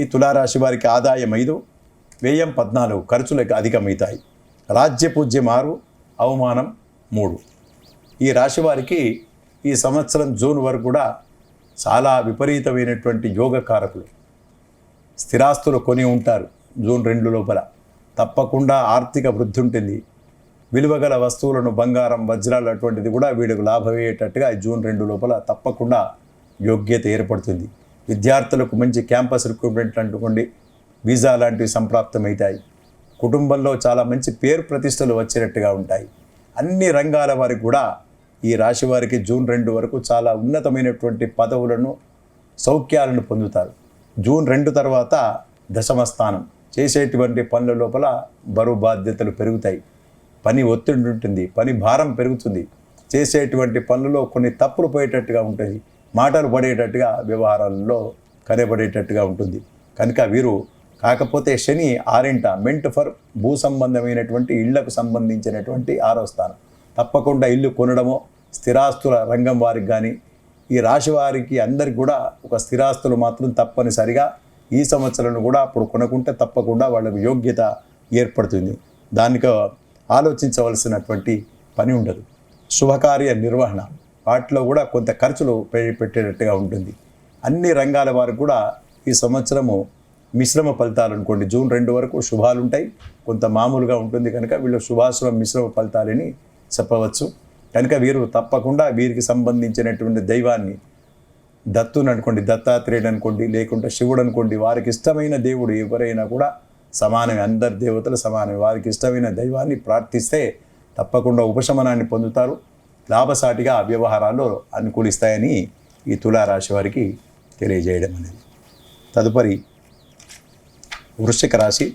ఈ తులారాశి వారికి ఆదాయం 5, వ్యయం 14, ఖర్చులకు అధికమవుతాయి. రాజ్యపూజ్యం 6, అవమానం 3. ఈ రాశి వారికి ఈ సంవత్సరం జూన్ వరకు కూడా చాలా విపరీతమైనటువంటి యోగకారకులు. స్థిరాస్తులు కొని ఉంటారు. జూన్ 2 లోపల తప్పకుండా ఆర్థిక వృద్ధి ఉంటుంది. విలువగల వస్తువులను బంగారం, వజ్రాలు అటువంటిది కూడా వీడికి లాభమయ్యేటట్టుగా జూన్ 2 లోపల తప్పకుండా యోగ్యత ఏర్పడుతుంది. విద్యార్థులకు మంచి క్యాంపస్ రిక్రూట్మెంట్ అనుకోండి, వీసా లాంటివి సంప్రాప్తమవుతాయి. కుటుంబంలో చాలా మంచి పేరు ప్రతిష్టలు వచ్చేటట్టుగా ఉంటాయి. అన్ని రంగాల వారికి కూడా ఈ రాశి వారికి జూన్ 2 వరకు చాలా ఉన్నతమైనటువంటి పదవులను, సౌఖ్యాలను పొందుతారు. జూన్ 2 తర్వాత దశమ స్థానం. చేసేటువంటి పనుల లోపల బరువు బాధ్యతలు పెరుగుతాయి. పని ఒత్తిడి ఉంటుంది, పని భారం పెరుగుతుంది. చేసేటువంటి పనులలో కొన్ని తప్పులు పోయేటట్టుగా ఉంటుంది. మాటలు పడేటట్టుగా, వ్యవహారాలలో కనబడేటట్టుగా ఉంటుంది. కనుక వీరు కాకపోతే శని 6 మెంట్ ఫర్ భూ సంబంధమైనటువంటి ఇళ్లకు సంబంధించినటువంటి 6వ స్థానం. తప్పకుండా ఇల్లు కొనడమో, స్థిరాస్తుల రంగం వారికి కానీ, ఈ రాశి వారికి అందరికి కూడా ఒక స్థిరాస్తులు మాత్రం తప్పనిసరిగా ఈ సంవత్సరం కూడా అప్పుడు కొనుక్కుంటే తప్పకుండా వాళ్ళకు యోగ్యత ఏర్పడుతుంది. దానికి ఆలోచించవలసినటువంటి పని ఉండదు. శుభకార్య నిర్వహణ వాటిలో కూడా కొంత ఖర్చులు పెట్టేటట్టుగా ఉంటుంది. అన్ని రంగాల వారికి కూడా ఈ సంవత్సరము మిశ్రమ ఫలితాలు అనుకోండి. జూన్ 2 వరకు శుభాలు ఉంటాయి, కొంత మామూలుగా ఉంటుంది. కనుక వీళ్ళు శుభాశుభ మిశ్రమ ఫలితాలని చెప్పవచ్చు. కనుక వీరు తప్పకుండా వీరికి సంబంధించినటువంటి దైవాన్ని, దత్తుని అనుకోండి, దత్తాత్రేయుడు అనుకోండి, లేకుంటే శివుడు అనుకోండి, వారికి ఇష్టమైన దేవుడు ఎవరైనా కూడా సమానమే. అందరి దేవతలు సమానమే. వారికి ఇష్టమైన దైవాన్ని ప్రార్థిస్తే తప్పకుండా ఉపశమనాన్ని పొందుతారు. లాభసాటిగా వ్యవహారాల్లో అనుకూలిస్తాయని ఈ తులారాశి వారికి తెలియజేయడం అనేది. తదుపరి వృశ్చిక రాశి.